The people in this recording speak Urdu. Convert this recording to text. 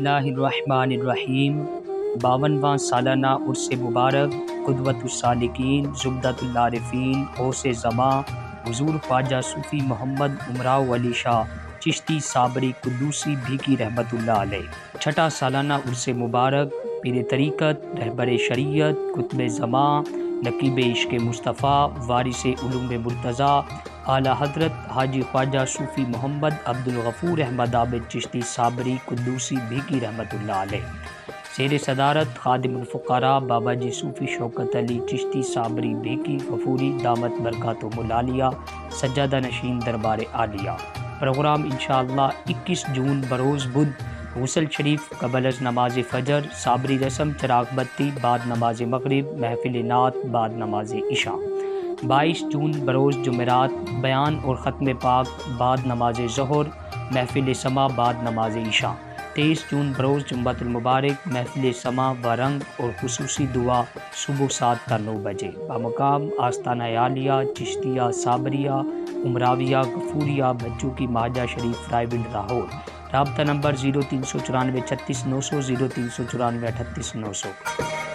اللہ الرحمن الرحیم 52واں سالانہ عرس مبارک قدوۃ السالکین زبدۃ العارفین غوث زماں حضور خواجہ صوفی محمد امراؤ علی شاہ چشتی صابری قدوسی بھیکی رحمۃ اللہ علیہ چھٹا سالانہ عرس مبارک پیر طریقت رہبر شریعت قطب زماں نقیب عشق مصطفیٰ وارث علوم مرتضیٰ اعلیٰ حضرت حاجی خواجہ صوفی محمد عبد الغفور احمد عابد چشتی صابری قدوسی بھیکی رحمۃ اللہ علیہ زیر صدارت خادم الفقراء بابا جی صوفی شوکت علی چشتی صابری بھیکی غفوری دامت برکاتہم العالیہ سجادہ نشین دربار عالیہ۔ پروگرام انشاءاللہ 21 جون بروز بدھ غسل شریف قبل از نماز فجر، صابری رسم چراغ بتی بعد نماز مغرب، محفل نعت بعد نماز عشاء۔ 22 جون بروز جمعرات بیان اور ختم پاک بعد نماز ظہر، محفل سما بعد نماز عشاء۔ 23 جون بروز جمعۃ المبارک محفل سما و رنگ اور خصوصی دعا صبح 7 تا 9 بجے بمقام آستانہ عالیہ چشتیہ صابریہ امراویہ غفوریہ بھجو کی مہاجہ شریف رائے ونڈ لاہور۔ رابطہ نمبر 0394 36 900 0394 38 900۔